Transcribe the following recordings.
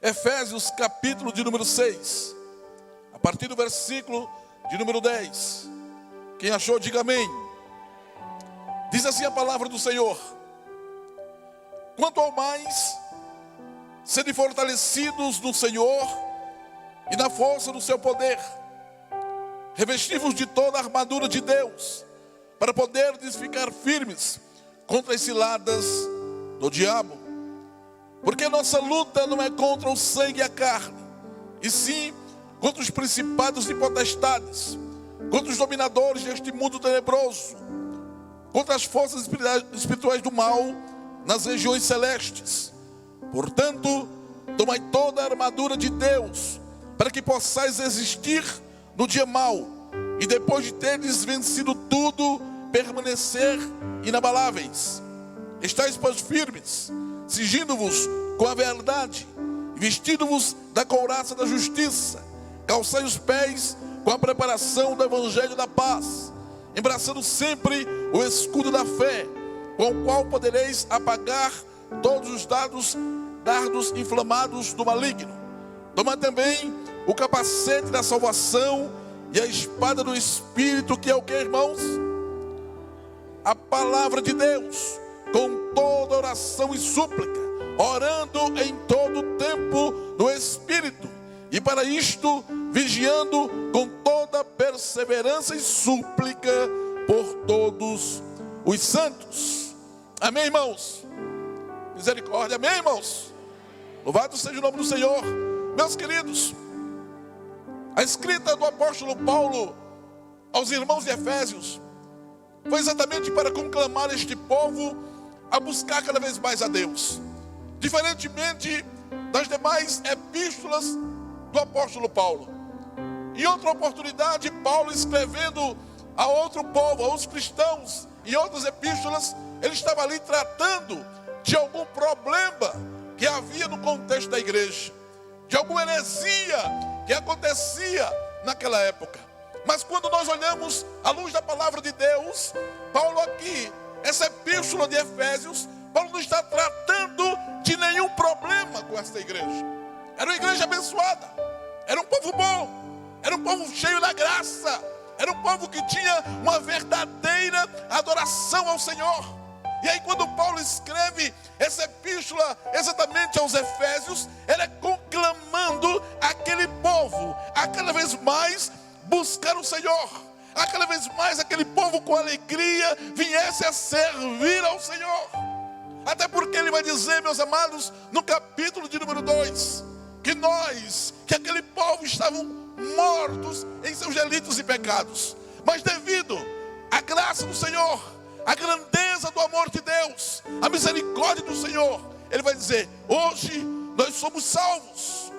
Efésios capítulo de número 6, a partir do versículo de número 10. Quem achou, diga amém. Diz assim a palavra do Senhor: quanto ao mais, sede fortalecidos no Senhor e na força do seu poder, revestivos de toda a armadura de Deus, para poderdes ficar firmes contra as ciladas do diabo. Porque nossa luta não é contra o sangue e a carne, e sim contra os principados e potestades, contra os dominadores deste mundo tenebroso, contra as forças espirituais do mal nas regiões celestes. Portanto, tomai toda a armadura de Deus, para que possais resistir no dia mau, e depois de teres vencido tudo, permanecer inabaláveis. Estais, pois, firmes, cingindo-vos com a verdade, e vestindo-vos da couraça da justiça, calçai os pés com a preparação do evangelho da paz, embraçando sempre o escudo da fé, com o qual podereis apagar todos os dardos inflamados do maligno. Tomai também o capacete da salvação e a espada do Espírito, que é o que, irmãos? A palavra de Deus, com toda oração e súplica, orando em todo o tempo no Espírito, e para isto vigiando com toda perseverança e súplica por todos os santos. Amém, irmãos? Misericórdia, amém, irmãos? Louvado seja o nome do Senhor. Meus queridos, a escrita do apóstolo Paulo aos irmãos de Efésios foi exatamente para conclamar este povo a buscar cada vez mais a Deus. Diferentemente das demais epístolas do apóstolo Paulo. Em outra oportunidade, Paulo, escrevendo a outro povo, aos cristãos, em outras epístolas, ele estava ali tratando de algum problema que havia no contexto da igreja, de alguma heresia que acontecia naquela época. Mas quando nós olhamos à luz da palavra de Deus, Paulo aqui, essa epístola de Efésios, Paulo não está tratando de nenhum problema com esta igreja. Era uma igreja abençoada, era um povo bom, era um povo cheio da graça, era um povo que tinha uma verdadeira adoração ao Senhor. E aí quando Paulo escreve essa epístola exatamente aos Efésios, ele é conclamando aquele povo a cada vez mais buscar o Senhor, a cada vez mais aquele povo com alegria viesse a servir ao Senhor. Até porque ele vai dizer, meus amados, no capítulo de número 2, que aquele povo estavam mortos em seus delitos e pecados, mas devido à graça do Senhor, a grandeza do amor de Deus, a misericórdia do Senhor, ele vai dizer, hoje nós somos salvos.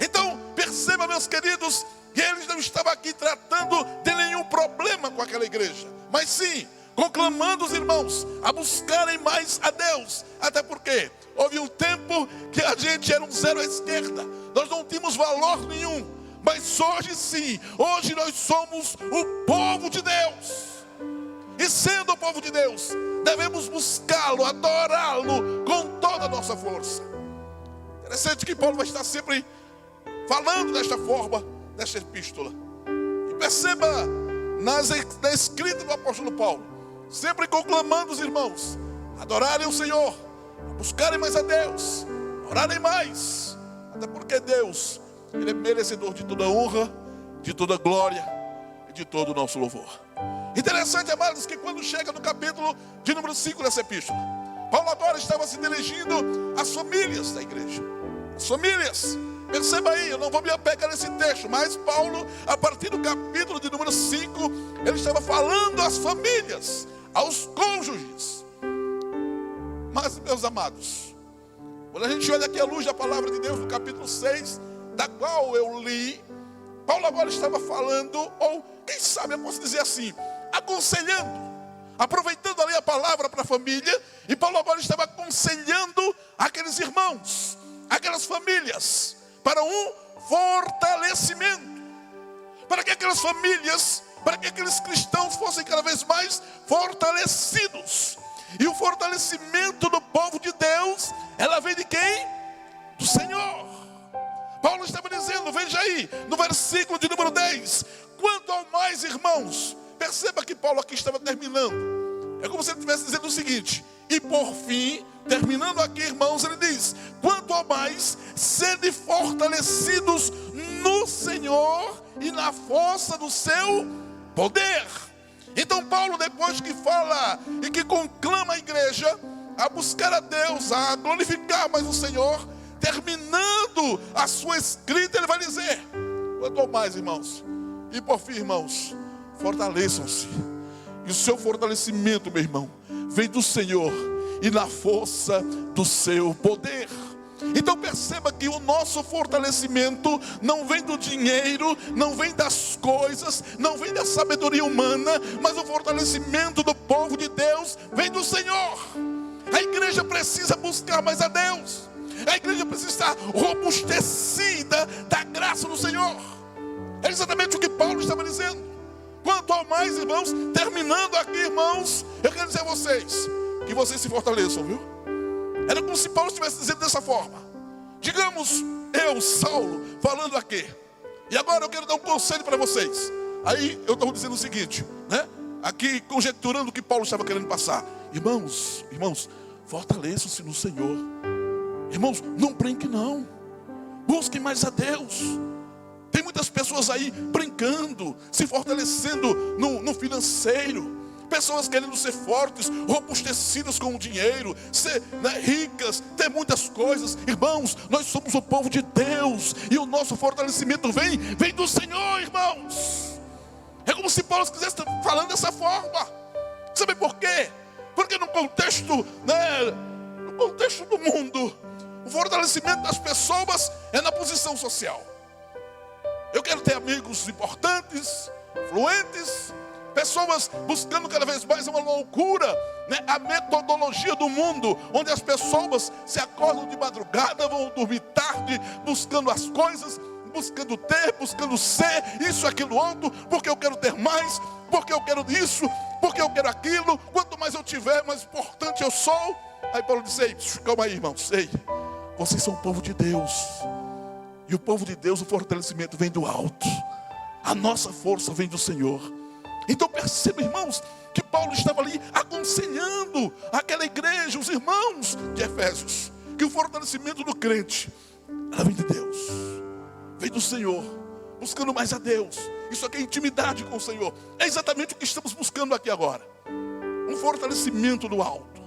Então perceba, meus queridos, que eles não estavam aqui tratando de nenhum problema com aquela igreja, mas sim conclamando os irmãos a buscarem mais a Deus. Até porque houve um tempo que a gente era um zero à esquerda, nós não tínhamos valor nenhum, mas hoje sim, hoje nós somos o povo de Deus. E sendo o povo de Deus, devemos buscá-lo, adorá-lo com toda a nossa força. Interessante que Paulo vai estar sempre falando desta forma, desta epístola. E perceba na escrita do apóstolo Paulo, sempre conclamando os irmãos a adorarem o Senhor, a buscarem mais a Deus, a orarem mais. Até porque Deus, Ele é merecedor de toda honra, de toda glória e de todo o nosso louvor. Interessante, amados, que quando chega no capítulo de número 5 dessa epístola, Paulo agora estava se dirigindo às famílias da igreja. As famílias, perceba aí, eu não vou me apegar nesse texto, mas Paulo, a partir do capítulo de número 5, ele estava falando às famílias, aos cônjuges. Mas, meus amados, quando a gente olha aqui a luz da palavra de Deus no capítulo 6, da qual eu li, Paulo agora estava falando, ou quem sabe eu posso dizer assim, aconselhando, aproveitando ali a palavra para a família, e Paulo agora estava aconselhando aqueles irmãos, aquelas famílias, para um fortalecimento, para que aquelas famílias, para que aqueles cristãos fossem cada vez mais fortalecidos. E o fortalecimento do povo de Deus, ela vem de quem? Do Senhor. dizendo, veja aí, no versículo de número 10. Quanto ao mais, irmãos, perceba que Paulo aqui estava terminando. É como se ele estivesse dizendo o seguinte: e por fim, terminando aqui, irmãos, ele diz: quanto ao mais, sede fortalecidos no Senhor e na força do seu poder. Então Paulo, depois que fala e que conclama a igreja a buscar a Deus, a glorificar mais o Senhor, terminando a sua escrita, ele vai dizer: quanto ao mais, irmãos, e por fim, irmãos, fortaleçam-se. E o seu fortalecimento, meu irmão, vem do Senhor e na força do seu poder. Então perceba que o nosso fortalecimento não vem do dinheiro, não vem das coisas, não vem da sabedoria humana, mas o fortalecimento do povo de Deus vem do Senhor. A igreja precisa buscar mais a Deus. A igreja precisa estar robustecida da graça do Senhor. É exatamente o que Paulo estava dizendo. Quanto ao mais, irmãos, terminando aqui, irmãos, eu quero dizer a vocês que vocês se fortaleçam, viu? Era como se Paulo estivesse dizendo dessa forma. Digamos, eu, Saulo, falando aqui. E agora eu quero dar um conselho para vocês. Aí eu estou dizendo o seguinte, né? Aqui conjecturando o que Paulo estava querendo passar. Irmãos, fortaleçam-se no Senhor. Irmãos, não brinquem não. Busquem mais a Deus. Tem muitas pessoas aí brincando, se fortalecendo no financeiro. Pessoas querendo ser fortes, robustecidas com o dinheiro, ser, né, ricas, ter muitas coisas. Irmãos, nós somos o povo de Deus. E o nosso fortalecimento vem do Senhor, irmãos. É como se Paulo estivesse falando dessa forma. Sabe por quê? Porque no contexto do mundo, o fortalecimento das pessoas é na posição social. Eu quero ter amigos importantes, influentes, pessoas buscando cada vez mais uma loucura, né? A metodologia do mundo, onde as pessoas se acordam de madrugada, vão dormir tarde, buscando as coisas, buscando ter, buscando ser, isso, aquilo, outro, porque eu quero ter mais, porque eu quero isso, porque eu quero aquilo. Quanto mais eu tiver, mais importante eu sou. Aí Paulo diz: ei, calma aí, irmãos, ei, vocês são o povo de Deus. E o povo de Deus, o fortalecimento vem do alto. A nossa força vem do Senhor. Então perceba, irmãos, que Paulo estava ali aconselhando aquela igreja, os irmãos de Efésios, que o fortalecimento do crente, ela vem de Deus, vem do Senhor, buscando mais a Deus. Isso aqui é intimidade com o Senhor. É exatamente o que estamos buscando aqui agora. Um fortalecimento do alto.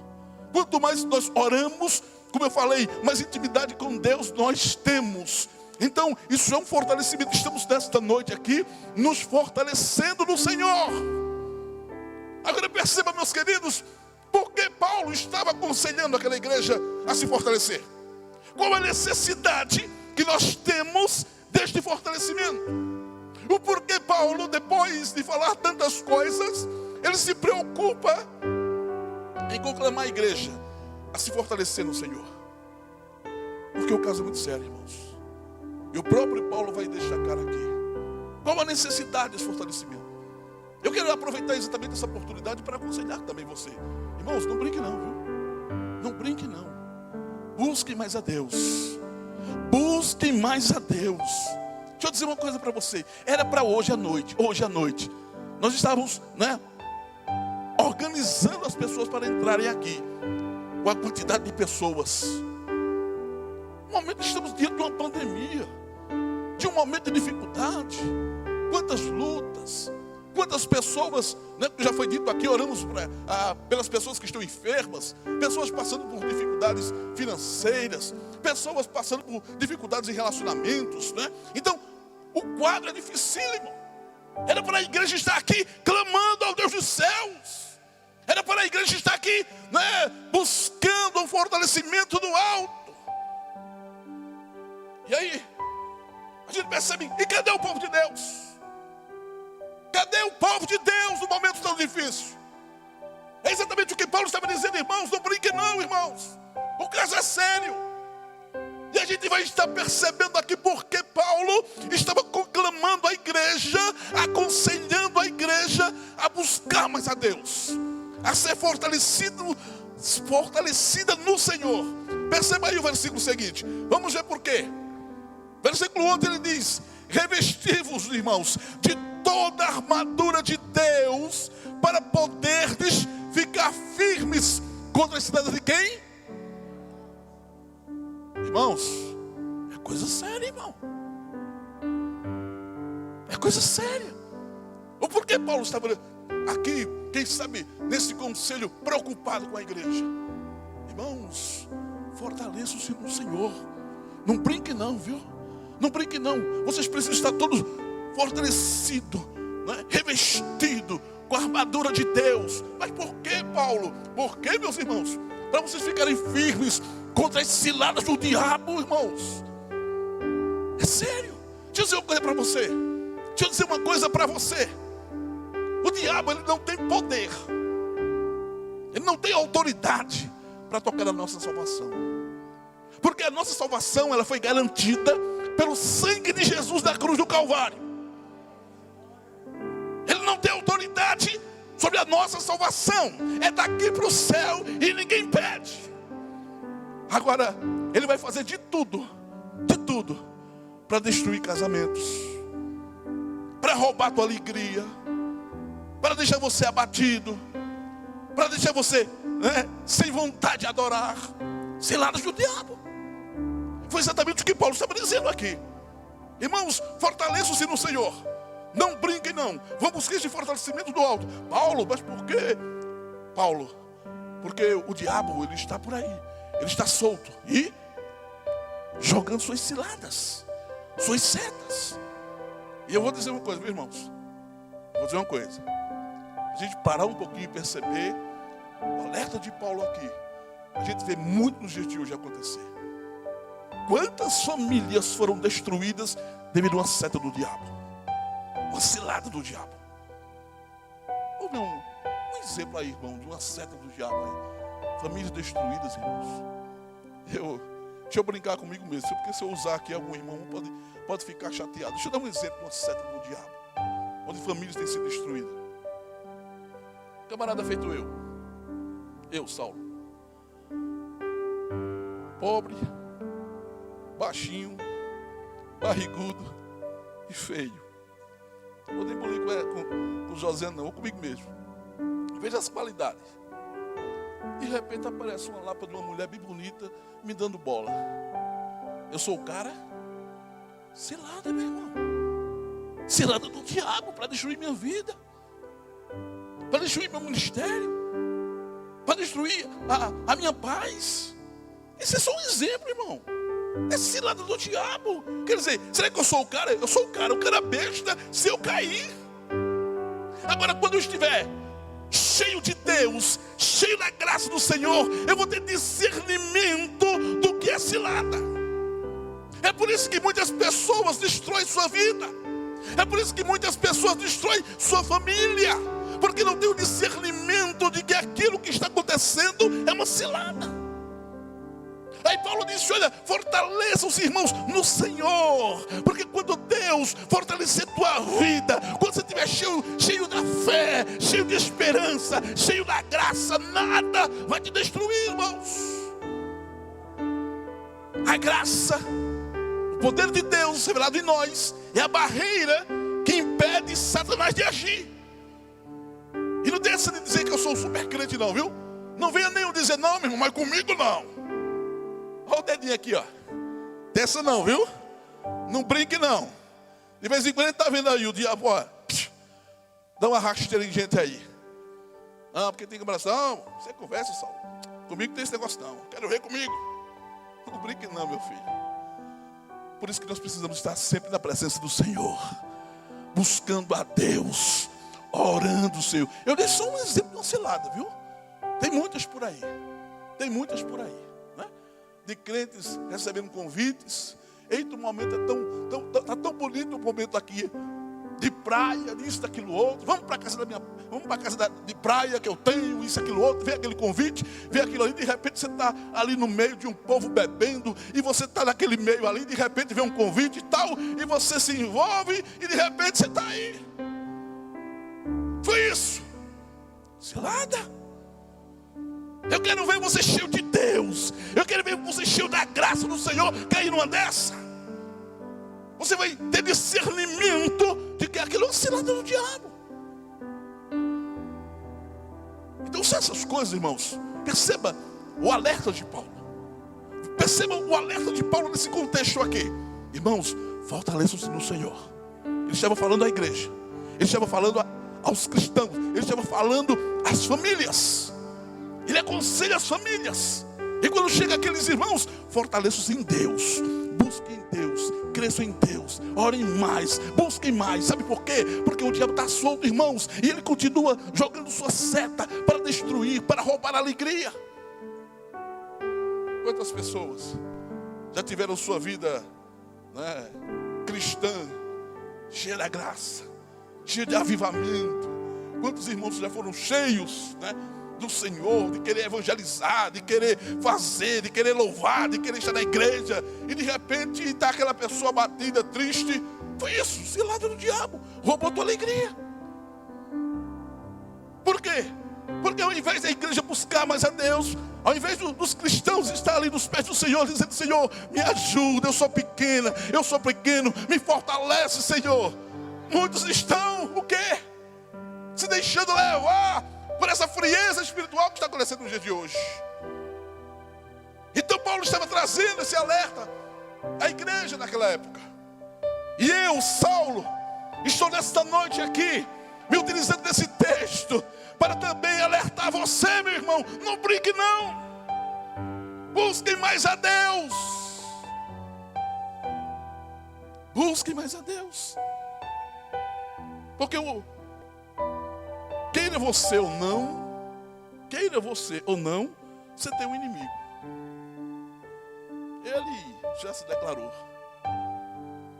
Quanto mais nós oramos, como eu falei, mais intimidade com Deus nós temos. Então, isso é um fortalecimento. Estamos nesta noite aqui nos fortalecendo no Senhor. Agora perceba, meus queridos, por que Paulo estava aconselhando aquela igreja a se fortalecer? Qual a necessidade que nós temos deste fortalecimento? O porquê Paulo, depois de falar tantas coisas, ele se preocupa em conclamar a igreja a se fortalecer no Senhor? Porque o caso é muito sério, irmãos. E o próprio Paulo vai deixar claro aqui. Qual a necessidade desse fortalecimento? Eu quero aproveitar exatamente essa oportunidade para aconselhar também você. Irmãos, não brinque não, viu? Não brinque não. Busquem mais a Deus. Busquem mais a Deus. Deixa eu dizer uma coisa para você. Era para hoje à noite. Hoje à noite. Nós estávamos, né, organizando as pessoas para entrarem aqui. Com a quantidade de pessoas. No momento estamos diante de uma pandemia, de um momento de dificuldade. Quantas lutas, quantas pessoas, né, já foi dito aqui, oramos pelas pessoas que estão enfermas, pessoas passando por dificuldades financeiras, pessoas passando por dificuldades em relacionamentos, né? Então, o quadro é dificílimo. Era para a igreja estar aqui clamando ao Deus dos céus. Era para a igreja estar aqui, né, buscando um fortalecimento do alto. E aí, a gente percebe, e cadê o povo de Deus? Cadê o povo de Deus no momento tão difícil? É exatamente o que Paulo estava dizendo, irmãos. Não brinquem não, irmãos. O caso é sério. E a gente vai estar percebendo aqui porque Paulo estava conclamando a igreja, aconselhando a igreja a buscar mais a Deus, a ser fortalecida no Senhor. Perceba aí o versículo seguinte. Vamos ver por quê. Versículo 11 ele diz: revesti-vos, irmãos, de toda a armadura de Deus, para poderdes ficar firmes contra as ciladas de quem? Irmãos, é coisa séria, irmão. É coisa séria. O porquê Paulo estava aqui, quem sabe, nesse conselho, preocupado com a igreja? Irmãos, fortaleçam-se no Senhor. Não brinque não, viu? Não brinque não. Vocês precisam estar todos fortalecidos, né? Revestidos com a armadura de Deus. Mas por que, Paulo? Por que, meus irmãos? Para vocês ficarem firmes contra as ciladas do diabo, irmãos. É sério. Deixa eu dizer uma coisa para você. Deixa eu dizer uma coisa para você. O diabo, ele não tem poder. Ele não tem autoridade para tocar na nossa salvação. Porque a nossa salvação, ela foi garantida pelo sangue de Jesus na cruz do Calvário. Ele não tem autoridade sobre a nossa salvação. É daqui para o céu e ninguém pede. Agora, ele vai fazer de tudo para destruir casamentos, para roubar a tua alegria, para deixar você abatido, para deixar você, né, sem vontade de adorar. Ciladas do diabo. Foi exatamente o que Paulo estava dizendo aqui. Irmãos, fortaleçam-se no Senhor. Não brinquem não. Vão buscar esse fortalecimento do alto. Paulo, mas por quê? Paulo, porque o diabo, ele está por aí. Ele está solto e jogando suas ciladas, suas setas. E eu vou dizer uma coisa, meus irmãos. Vou dizer uma coisa. A gente parar um pouquinho e perceber o alerta de Paulo aqui. A gente vê muito nos dias de hoje acontecer. Quantas famílias foram destruídas devido a uma seta do diabo? Uma cilada do diabo. Vou ver um exemplo aí, irmão, de uma seta do diabo aí. Famílias destruídas, irmãos. Deixa eu brincar comigo mesmo, porque se eu usar aqui algum irmão pode ficar chateado. Deixa eu dar um exemplo de uma seta do diabo, onde famílias têm sido destruídas. Camarada feito eu, Saulo. Pobre, baixinho, barrigudo e feio. Não vou nem bolir com José não, vou comigo mesmo. Veja as qualidades. De repente aparece uma lapa de uma mulher bem bonita me dando bola. Eu sou o cara? Cilada, meu irmão. Cilada do diabo para destruir minha vida, para destruir meu ministério, para destruir a minha paz. Esse é só um exemplo, irmão. É cilada do diabo. Quer dizer, será que eu sou o cara? Eu sou o cara besta se eu cair. Agora, quando eu estiver cheio de Deus, cheio da graça do Senhor, eu vou ter discernimento do que é cilada. É por isso que muitas pessoas destroem sua vida. É por isso que muitas pessoas destroem sua família, porque não tem o discernimento de que aquilo que está acontecendo é uma cilada. Aí Paulo disse, olha, fortaleçam-se, irmãos, no Senhor. Porque quando Deus fortalecer tua vida, quando você estiver cheio da fé, cheio de esperança, cheio da graça, nada vai te destruir, irmãos. A graça, o poder de Deus revelado em nós, é a barreira que impede Satanás de agir. E não deixa de dizer que eu sou um super crente não, viu? Não venha nem dizer não, meu irmão, mas comigo não. Olha o dedinho aqui, ó. Dessa não, viu? Não brinque não. De vez em quando ele está vendo aí o diabo, ó, dá uma rasteira em gente aí. Ah, porque tem que abraçar. Não, você conversa, Saulo. Comigo não tem esse negócio não. Quero ver comigo. Não brinque não, meu filho. Por isso que nós precisamos estar sempre na presença do Senhor, buscando a Deus, orando o Senhor. Eu dei só um exemplo de uma cilada, viu? Tem muitas por aí. Tem muitas por aí. De crentes recebendo convites. Eita, o momento é tão bonito o momento aqui. De praia, disso, daquilo outro. Vamos para a casa de praia que eu tenho, isso, aquilo outro. Vem aquele convite, vem aquilo ali. De repente você está ali no meio de um povo bebendo. E você está naquele meio ali. De repente vem um convite e tal. E você se envolve. E de repente você está aí. Foi isso. Cilada. Eu quero ver você cheio de Deus. Eu quero ver você cheio da graça do Senhor. Cair numa dessa. você vai ter discernimento de que aquilo é um cilada do diabo. Então, se essas coisas, irmãos, perceba o alerta de Paulo. Perceba o alerta de Paulo nesse contexto aqui. Irmãos, fortaleçam-se no Senhor. Ele estava falando à igreja. Ele estava falando aos cristãos. Ele estava falando às famílias. Ele aconselha as famílias. E quando chega aqueles irmãos, fortaleçam-se em Deus. Busquem em Deus. Cresçam em Deus. Orem mais. Busquem mais. Sabe por quê? Porque o diabo está solto, irmãos. E ele continua jogando sua seta para destruir, para roubar a alegria. Quantas pessoas já tiveram sua vida, né, cristã, cheia da graça, cheia de avivamento? Quantos irmãos já foram cheios, né, do Senhor, de querer evangelizar, de querer fazer, de querer louvar, de querer estar na igreja, e de repente está aquela pessoa batida, triste? Foi isso, cilada do diabo, roubou tua alegria. Por quê? Porque ao invés da igreja buscar mais a Deus, ao invés dos cristãos estar ali nos pés do Senhor, dizendo: Senhor, me ajuda, eu sou pequeno, me fortalece, Senhor. Muitos estão, o quê? Se deixando levar por essa frieza espiritual que está acontecendo no dia de hoje. Então Paulo estava trazendo esse alerta à igreja naquela época. E eu, Saulo, estou nesta noite aqui, me utilizando desse texto, para também alertar você, meu irmão. Não brinque não. Busquem mais a Deus. Busquem mais a Deus. Porque queira você ou não, você tem um inimigo. Ele já se declarou.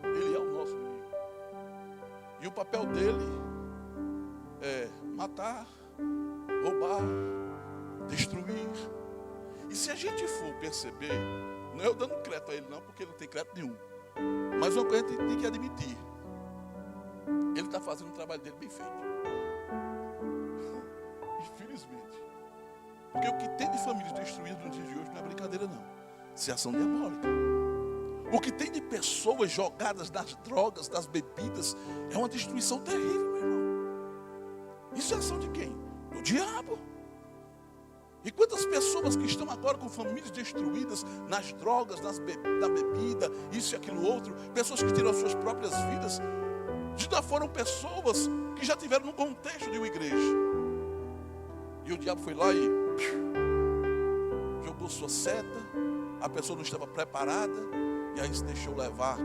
Ele é o nosso inimigo. E o papel dele é matar, roubar, destruir. E se a gente for perceber, não é eu dando crédito a ele não, porque ele não tem crédito nenhum, mas uma coisa a gente tem que admitir: ele está fazendo o trabalho dele bem feito. Infelizmente. Porque o que tem de famílias destruídas no dia de hoje não é brincadeira não. Isso é ação diabólica. O que tem de pessoas jogadas nas drogas, nas bebidas, é uma destruição terrível, meu irmão. Isso é ação de quem? Do diabo. E quantas pessoas que estão agora com famílias destruídas nas drogas, na bebida, isso e aquilo outro, pessoas que tiram as suas próprias vidas, já foram pessoas que já tiveram no contexto de uma igreja. E o diabo foi lá e jogou sua seta, a pessoa não estava preparada, e aí se deixou levar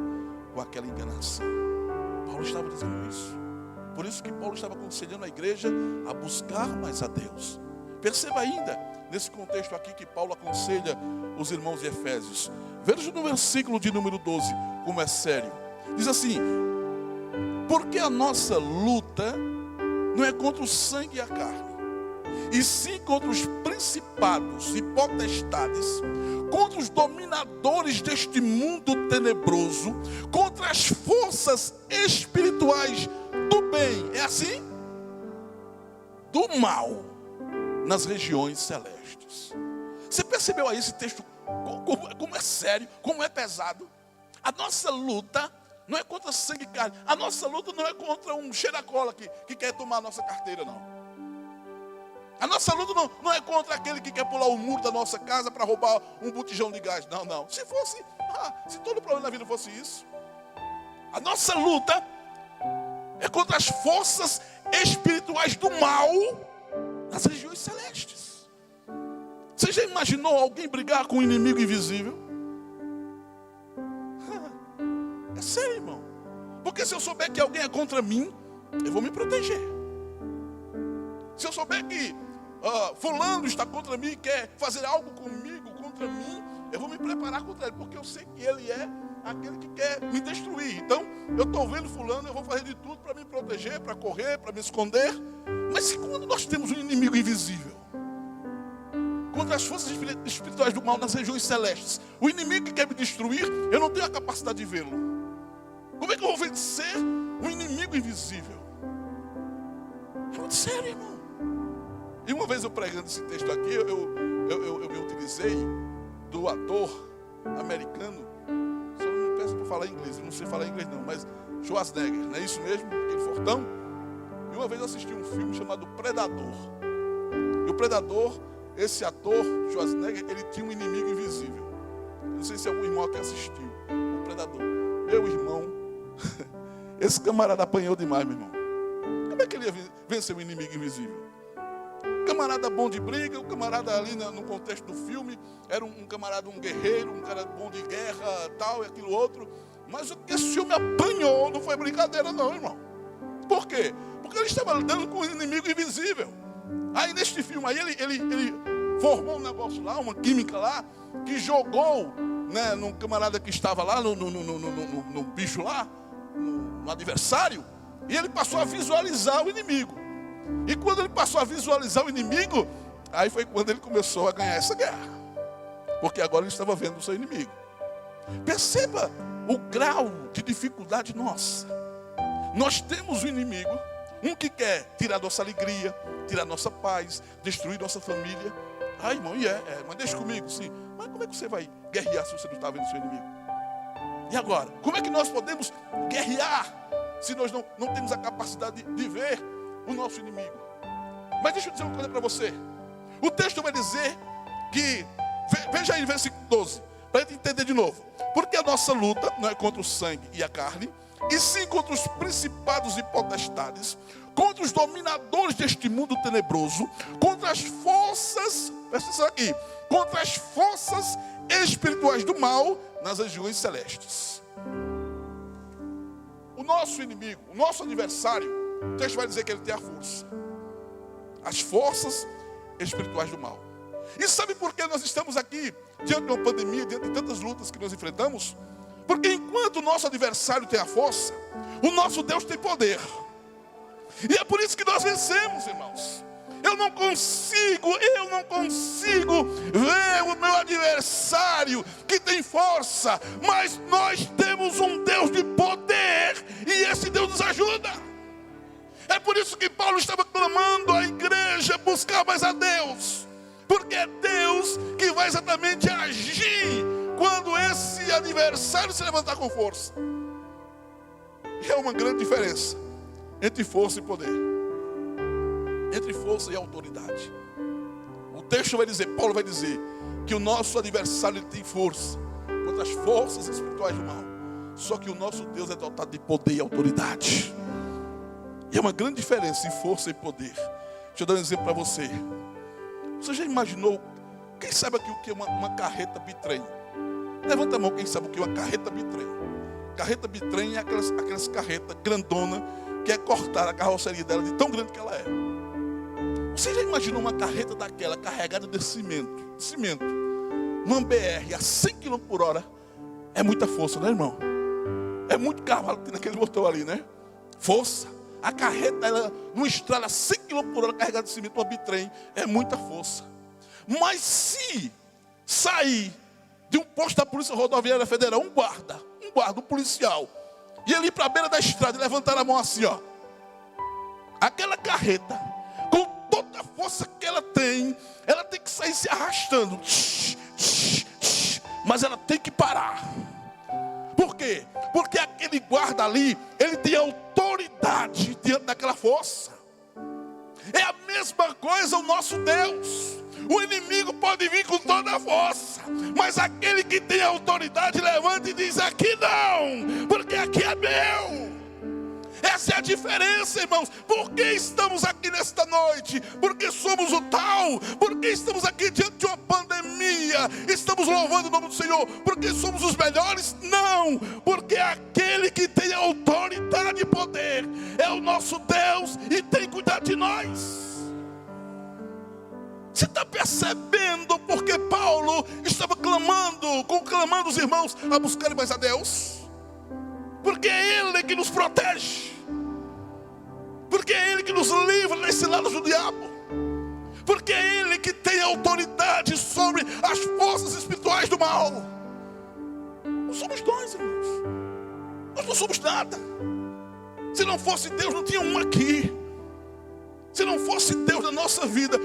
com aquela enganação. Paulo estava dizendo isso. Por isso que Paulo estava aconselhando a igreja a buscar mais a Deus. Perceba ainda, nesse contexto aqui, que Paulo aconselha os irmãos de Efésios. Veja no versículo de número 12, como é sério. Diz assim: porque a nossa luta não é contra o sangue e a carne, e sim contra os principados e potestades, contra os dominadores deste mundo tenebroso, contra as forças espirituais do bem, é assim? Do mal, nas regiões celestes. Você percebeu aí esse texto, como é sério, como é pesado? A nossa luta não é contra sangue e carne. A nossa luta não é contra um cheiracola que quer tomar a nossa carteira, não. A nossa luta não é contra aquele que quer pular o muro da nossa casa para roubar um botijão de gás. Não, não. Se fosse, se todo problema na vida fosse isso. A nossa luta é contra as forças espirituais do mal nas regiões celestes. Você já imaginou alguém brigar com um inimigo invisível? É sério, irmão. Porque se eu souber que alguém é contra mim, eu vou me proteger. Se eu souber que fulano está contra mim, quer fazer algo comigo, contra mim, eu vou me preparar contra ele, porque eu sei que ele é aquele que quer me destruir. Então, eu estou vendo fulano, eu vou fazer de tudo para me proteger, para correr, para me esconder. Mas e quando nós temos um inimigo invisível? Contra as forças espirituais do mal nas regiões celestes, o inimigo que quer me destruir, eu não tenho a capacidade de vê-lo. Como é que eu vou vencer um inimigo invisível? É muito sério, irmão. E uma vez eu pregando esse texto aqui, eu me utilizei do ator americano. Só não me peço para falar inglês. Eu não sei falar inglês não, mas Schwarzenegger, não é isso mesmo? Aquele fortão. E uma vez eu assisti um filme chamado Predador. E o Predador, esse ator, Schwarzenegger, ele tinha um inimigo invisível. Eu não sei se algum irmão aqui assistiu o Predador. Meu irmão, esse camarada apanhou demais, meu irmão. Como é que ele ia vencer o inimigo invisível? Camarada bom de briga, o camarada ali no contexto do filme, era um camarada, um guerreiro, um cara bom de guerra, tal, e aquilo outro. Mas o que esse filme apanhou não foi brincadeira não, irmão. Por quê? Porque ele estava lidando com um inimigo invisível. Aí neste filme aí, ele formou um negócio lá, uma química lá, que jogou, né, num camarada que estava lá, no bicho lá, no adversário, e ele passou a visualizar o inimigo. E quando ele passou a visualizar o inimigo, aí foi quando ele começou a ganhar essa guerra. Porque agora ele estava vendo o seu inimigo. Perceba o grau de dificuldade nossa. Nós temos um inimigo, um que quer tirar nossa alegria, tirar nossa paz, destruir nossa família. Ah, irmão, mas deixa comigo, sim. Mas como é que você vai guerrear se você não está vendo o seu inimigo? E agora? Como é que nós podemos guerrear se nós não temos a capacidade de ver o nosso inimigo? Mas deixa eu dizer uma coisa para você. O texto vai dizer que, veja aí, versículo 12, para a gente entender de novo. Porque a nossa luta não é contra o sangue e a carne, e sim contra os principados e potestades, contra os dominadores deste mundo tenebroso, contra as forças, presta atenção aqui, contra as forças espirituais do mal nas regiões celestes. O nosso inimigo, o nosso adversário, o texto vai dizer que ele tem a força. As forças espirituais do mal. E sabe por que nós estamos aqui, diante de uma pandemia, diante de tantas lutas que nós enfrentamos? Porque enquanto o nosso adversário tem a força, o nosso Deus tem poder. E é por isso que nós vencemos, irmãos. Eu não consigo ver o meu adversário que tem força, mas nós temos um Deus de poder e esse Deus nos ajuda. É por isso que Paulo estava clamando à igreja buscar mais a Deus, porque é Deus que vai exatamente agir quando esse adversário se levantar com força. E é uma grande diferença entre força e poder, entre força e autoridade. O texto vai dizer, Paulo vai dizer, que o nosso adversário tem força contra as forças espirituais do mal. Só que o nosso Deus é dotado de poder e autoridade. E é uma grande diferença em força e poder. Deixa eu dar um exemplo para você. Você já imaginou? Quem sabe aqui o que é uma carreta bitrem? Levanta a mão quem sabe o que é uma carreta bitrem. Carreta bitrem é aquelas carretas grandona que é cortar a carroceria dela de tão grande que ela é. Você já imaginou uma carreta daquela carregada de cimento, numa BR a 100 km por hora? É muita força, né, irmão? É muito cavalo que tem naquele motor ali, né? Força. A carreta, ela numa estrada a 100 km por hora carregada de cimento, uma bitrem, é muita força. Mas se sair de um posto da Polícia Rodoviária Federal, um guarda, um policial, e ele ir para a beira da estrada e levantar a mão assim, ó. Aquela carreta, com toda a força que ela tem que sair se arrastando. Mas ela tem que parar. Por quê? Porque aquele guarda ali, ele tem autoridade diante daquela força. É a mesma coisa o nosso Deus. O inimigo pode vir com toda a força, mas aquele que tem autoridade levanta e diz: aqui não, porque aqui é meu. Essa é a diferença, irmãos. Por que estamos aqui nesta noite? Porque somos o tal? Porque estamos aqui diante de uma pandemia? Estamos louvando o nome do Senhor? Porque somos os melhores? Não, porque aquele que tem autoridade e poder é o nosso Deus e tem cuidado de nós. Você está percebendo porque Paulo estava clamando os irmãos a buscarem mais a Deus? Porque é Ele que nos protege. Porque é Ele que nos livra desse lado do diabo. Porque é Ele que tem autoridade sobre as forças espirituais do mal. Não somos nós, irmãos. Nós não somos nada. Se não fosse Deus, não tinha um aqui. Se não fosse Deus na nossa vida,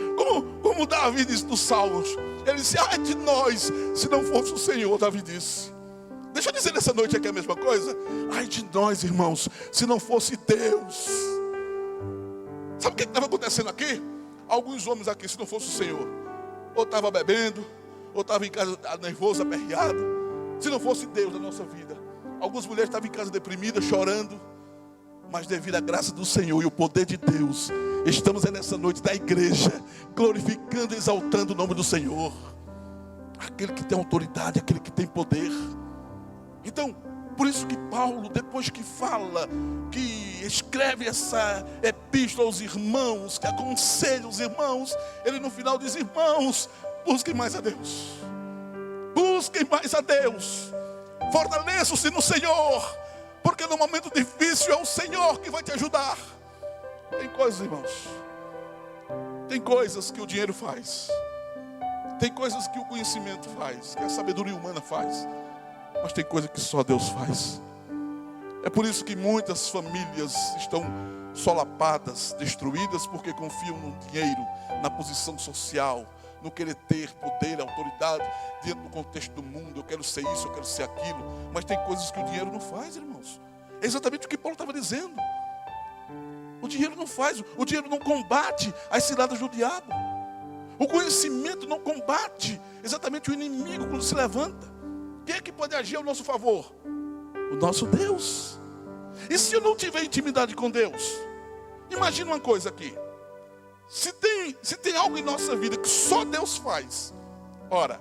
como Davi disse nos Salmos, ele disse: ai de nós, se não fosse o Senhor. Davi disse: Deixa eu dizer nessa noite aqui a mesma coisa. Ai de nós, irmãos, se não fosse Deus. Sabe o que estava acontecendo aqui? Alguns homens aqui, se não fosse o Senhor, ou estava bebendo, ou estava em casa nervoso, aperreado. Se não fosse Deus na nossa vida. Algumas mulheres estavam em casa deprimidas, chorando. Mas devido à graça do Senhor e o poder de Deus, estamos nessa noite da igreja, glorificando e exaltando o nome do Senhor. Aquele que tem autoridade, aquele que tem poder. Então, por isso que Paulo, depois que fala, que escreve essa epístola aos irmãos, que aconselha os irmãos, ele no final diz: irmãos, busquem mais a Deus. Busquem mais a Deus. Fortaleçam-se no Senhor, porque no momento difícil é o Senhor que vai te ajudar. Tem coisas, irmãos, tem coisas que o dinheiro faz, tem coisas que o conhecimento faz, que a sabedoria humana faz, mas tem coisas que só Deus faz. É por isso que muitas famílias estão solapadas, destruídas, porque confiam no dinheiro, na posição social, no querer ter poder, autoridade, dentro do contexto do mundo. Eu quero ser isso, eu quero ser aquilo. Mas tem coisas que o dinheiro não faz, irmãos. É exatamente o que Paulo estava dizendo. O dinheiro não faz, o dinheiro não combate as ciladas do diabo. O conhecimento não combate exatamente o inimigo quando se levanta. Quem é que pode agir ao nosso favor? O nosso Deus. E se eu não tiver intimidade com Deus? Imagina uma coisa aqui. Se tem algo em nossa vida que só Deus faz. Ora,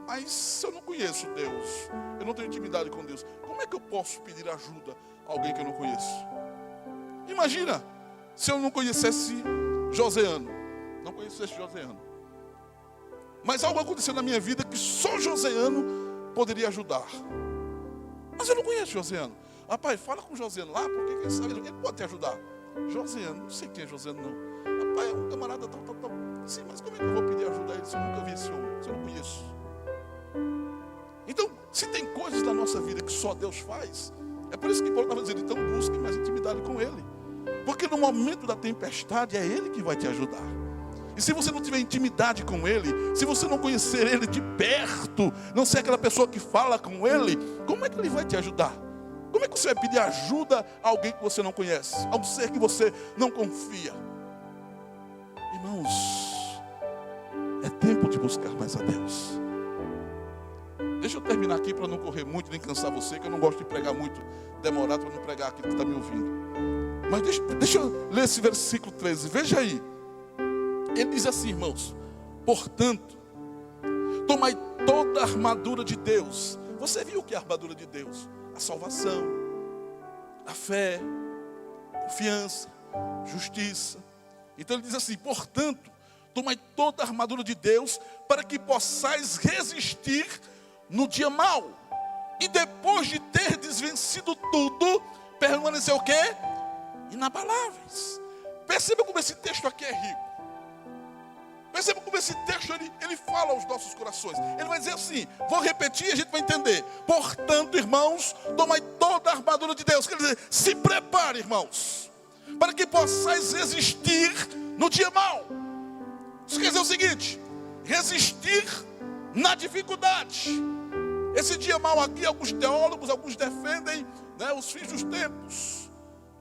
mas se eu não conheço Deus, eu não tenho intimidade com Deus, como é que eu posso pedir ajuda a alguém que eu não conheço? Imagina, se eu não conhecesse Joseano. Não conhecesse Joseano. Mas algo aconteceu na minha vida que só Joseano poderia ajudar. Mas eu não conheço Joseano. Rapaz, fala com Joseano lá, porque quem sabe ele pode te ajudar. Joseano, não sei quem é Joseano não. Rapaz, é um camarada tal. Sim, mas como é que eu vou pedir ajuda a ele se eu nunca vi esse homem, se eu não conheço? Então, se tem coisas na nossa vida que só Deus faz, é por isso que Paulo estava dizendo: então busque mais intimidade com Ele. Porque no momento da tempestade é Ele que vai te ajudar. E se você não tiver intimidade com Ele, se você não conhecer Ele de perto, não ser aquela pessoa que fala com Ele, como é que Ele vai te ajudar? Como é que você vai pedir ajuda a alguém que você não conhece, a um ser que você não confia? Irmãos, é tempo de buscar mais a Deus. Deixa eu terminar aqui para não correr muito, nem cansar você, que eu não gosto de pregar muito demorado, para não pregar aquilo que está me ouvindo. Mas deixa eu ler esse versículo 13, veja aí. Ele diz assim, irmãos: portanto, tomai toda a armadura de Deus. Você viu o que é a armadura de Deus? A salvação, a fé, confiança, justiça. Então ele diz assim: portanto, tomai toda a armadura de Deus, para que possais resistir no dia mau. E depois de ter desvencido tudo, permanecer o quê? Inabaláveis. Perceba como esse texto aqui é rico. Perceba como esse texto ele fala aos nossos corações. Ele vai dizer assim, vou repetir e a gente vai entender. Portanto, irmãos, tomai toda a armadura de Deus. Quer dizer, se prepare, irmãos, para que possais resistir no dia mau. Isso quer dizer o seguinte: resistir na dificuldade. Esse dia mau aqui, alguns teólogos, alguns defendem, né, os fins dos tempos.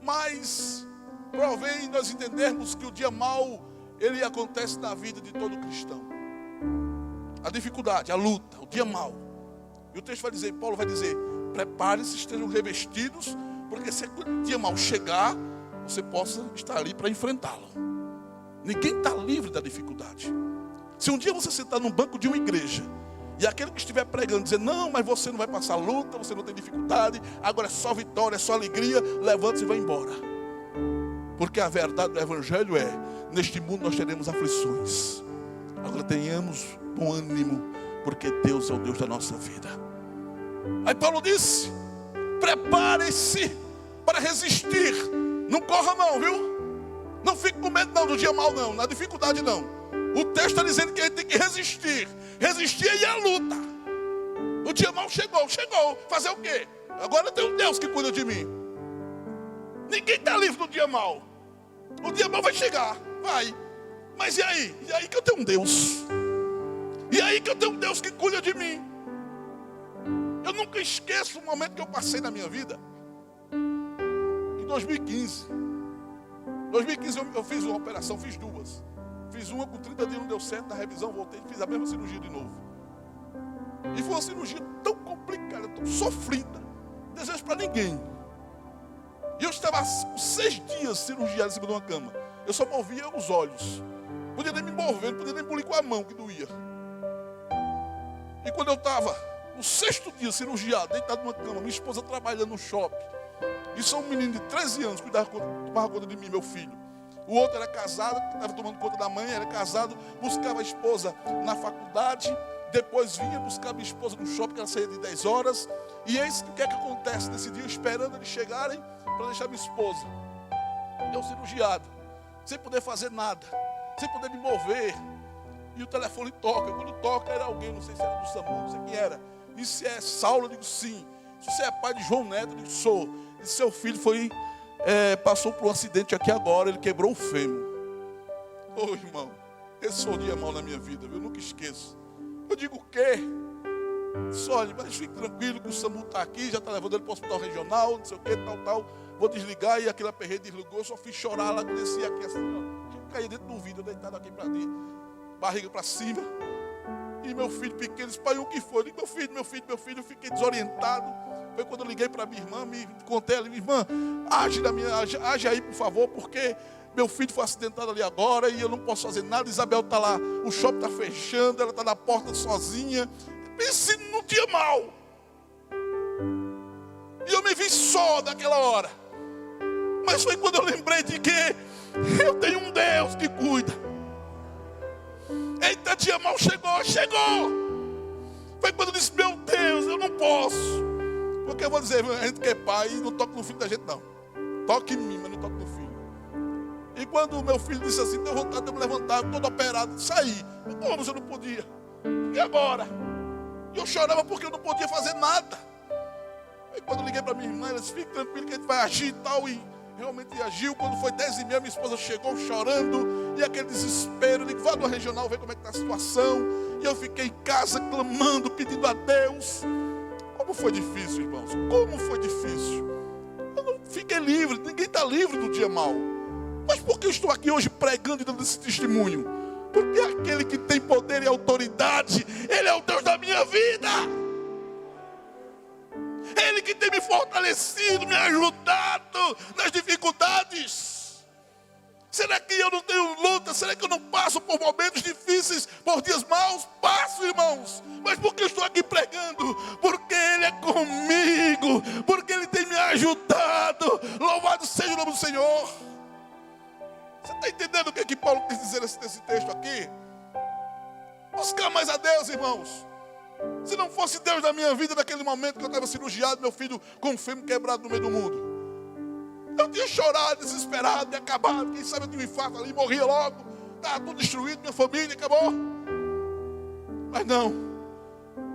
Mas provém nós entendermos que o dia mau, ele acontece na vida de todo cristão. A dificuldade, a luta, o dia mau. E o texto vai dizer, Paulo vai dizer: prepare-se, estejam revestidos, porque se o dia mau chegar, você possa estar ali para enfrentá-lo. Ninguém está livre da dificuldade. Se um dia você sentar num banco de uma igreja e aquele que estiver pregando dizer: não, mas você não vai passar luta, você não tem dificuldade, agora é só vitória, é só alegria, levante-se e vá embora. Porque a verdade do evangelho é: neste mundo nós teremos aflições, agora tenhamos bom ânimo, porque Deus é o Deus da nossa vida. Aí Paulo disse: prepare-se para resistir. Não corra não, viu? Não fique com medo não do dia mau não, na dificuldade não. O texto está dizendo que a gente tem que resistir. Resistir aí é a luta. O dia mau chegou. Fazer o quê? Agora tem um Deus que cuida de mim. Ninguém está livre do dia mau. O dia mau vai chegar, vai. Mas e aí? E aí que eu tenho um Deus. E aí que eu tenho um Deus que cuida de mim. Eu nunca esqueço o momento que eu passei na minha vida. Em 2015 eu fiz uma operação, fiz duas. Fiz uma com 30 dias, não deu certo, na revisão voltei e fiz a mesma cirurgia de novo. E foi uma cirurgia tão complicada, tão sofrida, não desejo para ninguém. E eu estava 6 dias cirurgiado em cima de uma cama. Eu só movia os olhos. Podia nem me mover, não podia nem bulir com a mão que doía. E quando eu estava no 6º dia cirurgiado, deitado numa cama, minha esposa trabalhando no shopping. Isso é um menino de 13 anos, tomava conta de mim, meu filho. O outro era casado, estava tomando conta da mãe, era casado, buscava a esposa na faculdade, depois vinha buscar minha esposa no shopping, que ela saía de 10 horas. E eis que o que é que acontece nesse dia, esperando eles chegarem para deixar minha esposa. Eu cirurgiado, sem poder fazer nada, sem poder me mover. E o telefone toca. Quando toca era alguém, não sei se era do SAMU, não sei quem era. E se é Saulo, eu digo sim. Se você é pai de João Neto, eu digo sou. E seu filho passou por um acidente aqui agora, ele quebrou o fêmur. Ô irmão, esse foi um dia mau na minha vida, eu nunca esqueço. Eu digo o quê? Só olha, mas fique tranquilo que o SAMU está aqui, já está levando ele para o hospital regional, não sei o que, tal. Vou desligar, e aquele aperreio desligou, eu só fiz chorar lá, desci aqui assim, ó. Caí dentro do vidro, deitado aqui para dentro, barriga para cima. E meu filho pequeno disse, pai, o que foi? Eu digo, meu filho, eu fiquei desorientado. Foi quando eu liguei para minha irmã, me contei ela, minha irmã, age aí por favor, porque meu filho foi acidentado ali agora e eu não posso fazer nada. Isabel está lá, o shopping está fechando, ela está na porta sozinha. Pense num dia mau. E eu me vi só naquela hora. Mas foi quando eu lembrei de que eu tenho um Deus que cuida. Eita, dia mau chegou. Foi quando eu disse, meu Deus, eu não posso. Porque eu vou dizer, a gente que é pai, não toca no filho da gente não. Toque em mim, mas não toque no filho. E quando o meu filho disse assim, tenho vontade de me levantar, todo operado, de sair. Como eu não podia? E agora? E eu chorava porque eu não podia fazer nada. E quando eu liguei para minha irmã, ela disse, fique tranquilo que a gente vai agir e tal. E realmente agiu. Quando foi 10h30, minha esposa chegou chorando. E aquele desespero, eu digo, vá do regional ver como é que está a situação. E eu fiquei em casa clamando, pedindo a Deus. Como foi difícil, irmãos. Como foi difícil. Eu não fiquei livre, ninguém está livre do dia mau. Mas por que eu estou aqui hoje pregando e dando esse testemunho? Porque aquele que tem poder e autoridade, Ele é o Deus da minha vida. Ele que tem me fortalecido, me ajudado nas dificuldades. Será que eu não tenho luta? Será que eu não passo por momentos difíceis, por dias maus? Passo, irmãos. Mas por que eu estou aqui pregando? Porque Ele é comigo. Porque Ele tem me ajudado. Louvado seja o nome do Senhor. Você está entendendo o que Paulo quis dizer nesse texto aqui? Buscar mais a Deus, irmãos. Se não fosse Deus na minha vida, naquele momento que eu estava cirurgiado, meu filho com o fêmur quebrado no meio do mundo, eu tinha chorado, desesperado, e acabado. Quem sabe eu tinha um infarto ali, morria logo. Estava tudo destruído, minha família, acabou. Mas não,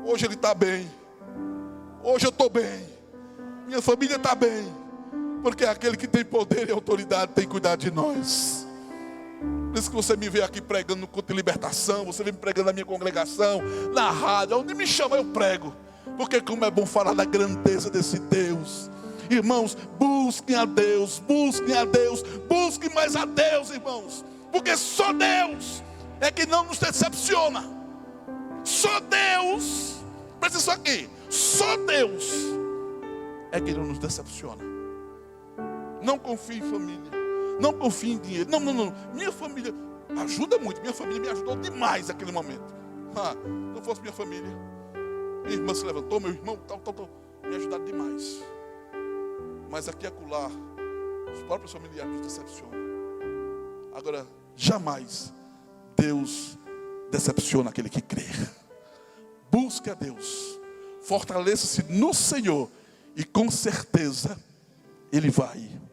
hoje ele está bem. Hoje eu estou bem. Minha família está bem. Porque aquele que tem poder e autoridade tem cuidado de nós. Por isso que você me vê aqui pregando no culto de libertação. Você vem me pregando na minha congregação, na rádio. Onde me chama eu prego. Porque como é bom falar da grandeza desse Deus. Irmãos, busquem a Deus. Busquem a Deus. Busquem mais a Deus, irmãos. Porque só Deus é que não nos decepciona. Só Deus. Presta isso aqui. Só Deus é que não nos decepciona. Não confie em família. Não confie em dinheiro. Não. Minha família ajuda muito. Minha família me ajudou demais naquele momento. Se não fosse minha família, minha irmã se levantou, meu irmão, tal. Me ajudaram demais. Mas aqui e acolá, os próprios familiares nos decepcionam. Agora, jamais Deus decepciona aquele que crê. Busque a Deus. Fortaleça-se no Senhor. E com certeza Ele vai